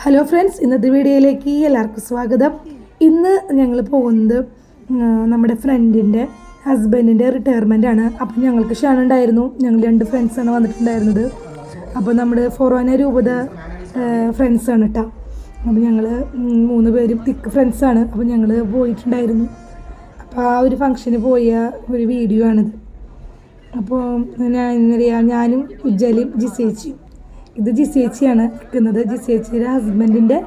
Hello friends, ഇന്നത്തെ വീഡിയോയിലേക്ക് എല്ലാവർക്കും സ്വാഗതം. ഇന്ന് ഞങ്ങൾ പോകുന്നത് നമ്മുടെ ഫ്രണ്ടിൻ്റെ ഹസ്ബൻഡിൻ്റെ റിട്ടയർമെൻ്റ് ആണ്. അപ്പം ഞങ്ങൾക്ക് ക്ഷണമുണ്ടായിരുന്നു. ഞങ്ങൾ 2 ഫ്രണ്ട്സാണ് വന്നിട്ടുണ്ടായിരുന്നത്. അപ്പോൾ നമ്മുടെ ഫൊറോന രൂപത ഫ്രണ്ട്സാണ് കേട്ടോ. അപ്പോൾ ഞങ്ങൾ 3 പേരും തിക്ക് ഫ്രണ്ട്സാണ്. അപ്പോൾ ഞങ്ങൾ പോയിട്ടുണ്ടായിരുന്നു. അപ്പോൾ ആ ഒരു ഫംഗ്ഷന് പോയ ഒരു വീഡിയോ ആണിത്. അപ്പോൾ ഞാനും ഉജ്ജലും ജിസേച്ചിയും. ഇത് ജിസേച്ചിയാണ് നിൽക്കുന്നത്. ജിസേച്ചിയുടെ ഹസ്ബൻഡിൻ്റെ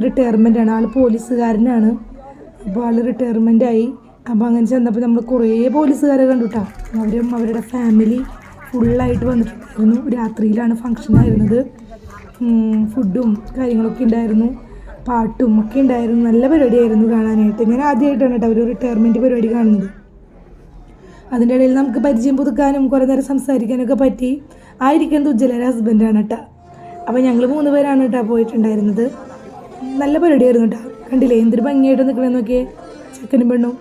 റിട്ടയർമെൻ്റ് ആണ്. ആൾ പോലീസുകാരനാണ്. അപ്പോൾ ആൾ റിട്ടയർമെൻ്റായി. അപ്പോൾ അങ്ങനെ ചെന്നപ്പോൾ നമ്മൾ കുറേ പോലീസുകാരെ കണ്ടു കേട്ടോ. അവരും അവരുടെ ഫാമിലി ഫുള്ളായിട്ട് വന്നിട്ടുണ്ടായിരുന്നു. രാത്രിയിലാണ് ഫംഗ്ഷനായിരുന്നത്. ഫുഡും കാര്യങ്ങളൊക്കെ ഉണ്ടായിരുന്നു, പാട്ടും ഒക്കെ ഉണ്ടായിരുന്നു. നല്ല പരിപാടിയായിരുന്നു കാണാനായിട്ട്. ഞാൻ ആദ്യമായിട്ടാണ് കേട്ടോ ഒരു റിട്ടയർമെൻറ്റ് പരിപാടി കാണുന്നത്. അതിൻ്റെ ഇടയിൽ നമുക്ക് പരിചയം പുതുക്കാനും കുറേ നേരം സംസാരിക്കാനൊക്കെ പറ്റി. ആയിരിക്കുന്നത് ഉജ്ജലയുടെ ഹസ്ബൻഡാണ് കേട്ടോ. അപ്പോൾ ഞങ്ങൾ 3 പേരാണ് കേട്ടോ പോയിട്ടുണ്ടായിരുന്നത്. നല്ല പരിപാടിയായിരുന്നു കേട്ടോ. കണ്ടില്ലേ എന്തൊരു ഭംഗിയായിട്ട് നിൽക്കണമെന്ന് നോക്കിയേ. ചെക്കനും പെണ്ണും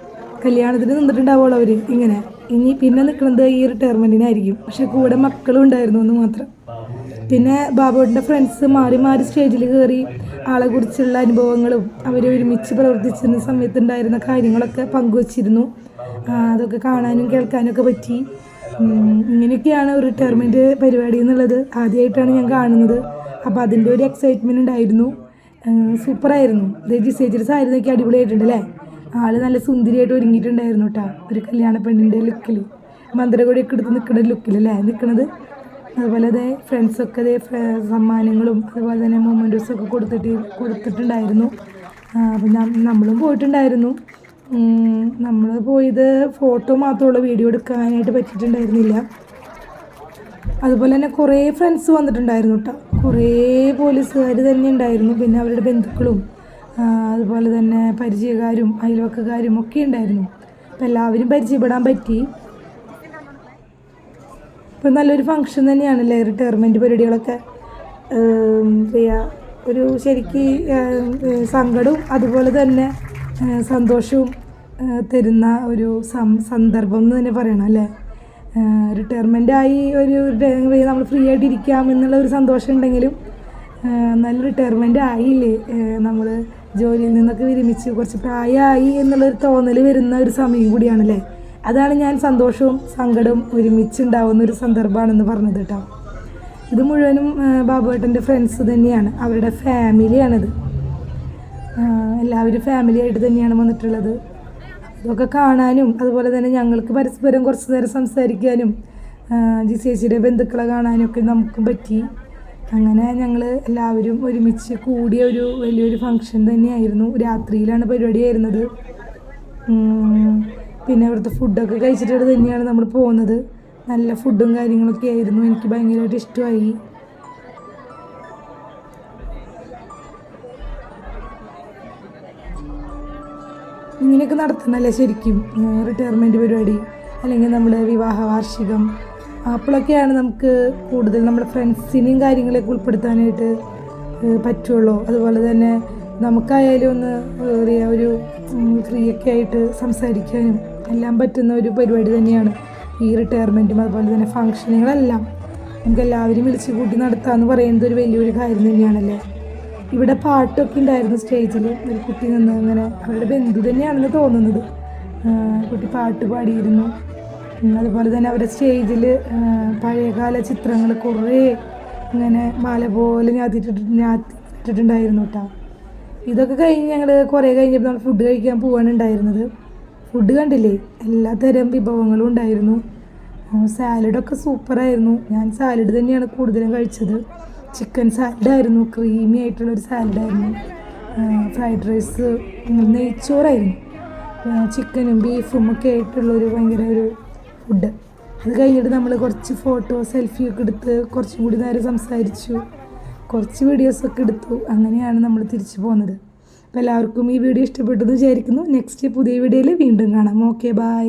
കല്യാണത്തിന് നിന്നിട്ടുണ്ടാവുള്ളൂ അവർ ഇങ്ങനെ. ഇനി പിന്നെ നിൽക്കുന്നത് ഈ റിട്ടയർമെൻറ്റിനായിരിക്കും. പക്ഷെ കൂടെ മക്കളും ഉണ്ടായിരുന്നു എന്ന് മാത്രം. പിന്നെ ബാബുവിൻ്റെ ഫ്രണ്ട്സ് മാറി മാറി സ്റ്റേജിൽ കയറി ആളെക്കുറിച്ചുള്ള അനുഭവങ്ങളും അവർ ഒരുമിച്ച് പ്രവർത്തിച്ചിരുന്ന സമയത്തുണ്ടായിരുന്ന കാര്യങ്ങളൊക്കെ പങ്കുവച്ചിരുന്നു. അതൊക്കെ കാണാനും കേൾക്കാനും ഒക്കെ പറ്റി. ഇങ്ങനെയൊക്കെയാണ് ഒരു റിട്ടയർമെൻറ്റ് പരിപാടി എന്നുള്ളത് ആദ്യമായിട്ടാണ് ഞാൻ കാണുന്നത്. അപ്പോൾ അതിൻ്റെ ഒരു എക്സൈറ്റ്മെൻറ്റ് ഉണ്ടായിരുന്നു. സൂപ്പറായിരുന്നു. ജിസേച്ചിയുടെ സാരി നോക്കി അടിപൊളിയായിട്ടുണ്ട് അല്ലേ. ആൾ നല്ല സുന്ദരിയായിട്ട് ഒരുങ്ങിയിട്ടുണ്ടായിരുന്നു കേട്ടോ. ഒരു കല്യാണ പെണ്ണിൻ്റെ ലുക്കിൽ, മന്ത്രകൊടിയൊക്കെ എടുത്ത് നിൽക്കുന്ന ലുക്കിലല്ലേ നിൽക്കുന്നത്. അതുപോലെ അതെ ഫ്രണ്ട്സൊക്കെ അതേ സമ്മാനങ്ങളും അതുപോലെ തന്നെ മൊമെൻറ്റോസൊക്കെ കൊടുത്തിട്ടുണ്ടായിരുന്നു. അപ്പം നമ്മളും പോയിട്ടുണ്ടായിരുന്നു. നമ്മൾ പോയത് ഫോട്ടോ മാത്രമുള്ള വീഡിയോ എടുക്കാനായിട്ട് പറ്റിയിട്ടുണ്ടായിരുന്നില്ല. അതുപോലെ തന്നെ കുറേ ഫ്രണ്ട്സ് വന്നിട്ടുണ്ടായിരുന്നു കേട്ടോ. കുറേ പോലീസുകാർ തന്നെ ഉണ്ടായിരുന്നു. പിന്നെ അവരുടെ ബന്ധുക്കളും അതുപോലെ തന്നെ പരിചയക്കാരും അയൽവക്കക്കാരും ഒക്കെ ഉണ്ടായിരുന്നു. അപ്പോൾ എല്ലാവരും പരിചയപ്പെടാൻ പറ്റി. ഇപ്പം നല്ലൊരു ഫങ്ഷൻ തന്നെയാണല്ലേ റിട്ടയർമെൻറ്റ് പരിപാടികളൊക്കെ. ഒരു ശരിക്ക് സങ്കടവും അതുപോലെ തന്നെ സന്തോഷവും തരുന്ന ഒരു സന്ദർഭം എന്ന് തന്നെ പറയണം അല്ലേ. റിട്ടയർമെൻറ്റായി നമ്മൾ ഫ്രീ ആയിട്ട് ഇരിക്കാം എന്നുള്ള ഒരു സന്തോഷം ഉണ്ടെങ്കിലും നല്ല റിട്ടയർമെൻ്റ് ആയില്ലേ, നമ്മൾ ജോലിയിൽ നിന്നൊക്കെ വിരമിച്ച് കുറച്ച് പ്രായമായി എന്നുള്ളൊരു തോന്നൽ വരുന്ന ഒരു സമയം കൂടിയാണല്ലേ. അതാണ് ഞാൻ സന്തോഷവും സങ്കടവും ഒരുമിച്ചുണ്ടാവുന്ന ഒരു സന്ദർഭമാണെന്ന് പറഞ്ഞത് കേട്ടോ. ഇത് മുഴുവനും ബാബുവേട്ടൻ്റെ ഫ്രണ്ട്സ് തന്നെയാണ്, അവരുടെ ഫാമിലിയാണിത്. എല്ലാവരും ഫാമിലി ആയിട്ട് തന്നെയാണ് വന്നിട്ടുള്ളത്. ഇതൊക്കെ കാണാനും അതുപോലെ തന്നെ ഞങ്ങൾക്ക് പരസ്പരം കുറച്ച് നേരം സംസാരിക്കാനും ജിസേച്ചിയുടെ ബന്ധുക്കളെ കാണാനും ഒക്കെ നമുക്കും പറ്റി. അങ്ങനെ ഞങ്ങൾ എല്ലാവരും ഒരുമിച്ച് കൂടിയ ഒരു വലിയൊരു ഫങ്ഷൻ തന്നെയായിരുന്നു. രാത്രിയിലാണ് പരിപാടിയായിരുന്നത്. പിന്നെ ഇവിടുത്തെ ഫുഡൊക്കെ കഴിച്ചിട്ട് തന്നെയാണ് നമ്മൾ പോകുന്നത്. നല്ല ഫുഡും കാര്യങ്ങളൊക്കെ ആയിരുന്നു. എനിക്ക് ഭയങ്കരമായിട്ട് ഇഷ്ടമായി. ഇങ്ങനെയൊക്കെ നടത്തണമല്ലേ ശരിക്കും റിട്ടയർമെൻറ്റ് പരിപാടി, അല്ലെങ്കിൽ നമ്മുടെ വിവാഹ വാർഷികം. അപ്പോഴൊക്കെയാണ് നമുക്ക് കൂടുതൽ നമ്മുടെ ഫ്രണ്ട്സിനെയും കാര്യങ്ങളൊക്കെ ഉൾപ്പെടുത്താനായിട്ട് പറ്റുള്ളൂ. അതുപോലെ തന്നെ നമുക്കായാലും ഒന്ന് ഒരു ഫ്രീ ഒക്കെ ആയിട്ട് സംസാരിക്കാനും എല്ലാം പറ്റുന്ന ഒരു പരിപാടി തന്നെയാണ് ഈ റിട്ടയർമെൻറ്റും അതുപോലെ തന്നെ ഫങ്ഷനുകളെല്ലാം. നമുക്ക് എല്ലാവരും വിളിച്ച് കൂട്ടി നടത്താമെന്ന് പറയുന്നത് ഒരു വലിയൊരു കാര്യം തന്നെയാണല്ലേ. ഇവിടെ പാട്ടൊക്കെ ഉണ്ടായിരുന്നു സ്റ്റേജിൽ. ഒരു കുട്ടി നിന്ന് അങ്ങനെ അവരുടെ ബന്ധു തന്നെയാണെന്ന് തോന്നുന്നത്. കുട്ടി പാട്ട് പാടിയിരുന്നു. അതുപോലെ തന്നെ അവരുടെ സ്റ്റേജിൽ പഴയകാല ചിത്രങ്ങൾ കുറേ ഇങ്ങനെ മാല പോലെ ഞാത്തിട്ടിട്ടുണ്ടായിരുന്നു കേട്ടോ. ഇതൊക്കെ കഴിഞ്ഞ് ഞങ്ങൾ കുറേ കഴിഞ്ഞപ്പോൾ നമ്മൾ ഫുഡ് കഴിക്കാൻ പോവാണ് ഉണ്ടായിരുന്നത്. ഫുഡ് കണ്ടില്ലേ, എല്ലാത്തരം വിഭവങ്ങളും ഉണ്ടായിരുന്നു. സാലഡൊക്കെ സൂപ്പറായിരുന്നു. ഞാൻ സാലഡ് തന്നെയാണ് കൂടുതലും കഴിച്ചത്. ചിക്കൻ സാലഡായിരുന്നു, ക്രീമി ആയിട്ടുള്ളൊരു സാലഡായിരുന്നു. Fried rice, നെയ്ച്ചോറായിരുന്നു. ചിക്കനും ബീഫും ഒക്കെ ആയിട്ടുള്ളൊരു ഭയങ്കര ഒരു ഫുഡ്. അത് കഴിഞ്ഞിട്ട് നമ്മൾ കുറച്ച് ഫോട്ടോ സെൽഫിയൊക്കെ എടുത്ത് കുറച്ചും കൂടി നേരം സംസാരിച്ചു, കുറച്ച് വീഡിയോസൊക്കെ എടുത്തു. അങ്ങനെയാണ് നമ്മൾ തിരിച്ചു പോകുന്നത്. അപ്പോൾ എല്ലാവർക്കും ഈ വീഡിയോ ഇഷ്ടപ്പെട്ടെന്ന് വിചാരിക്കുന്നു. നെക്സ്റ്റ് പുതിയ വീഡിയോയിൽ വീണ്ടും കാണാം. Okay, by.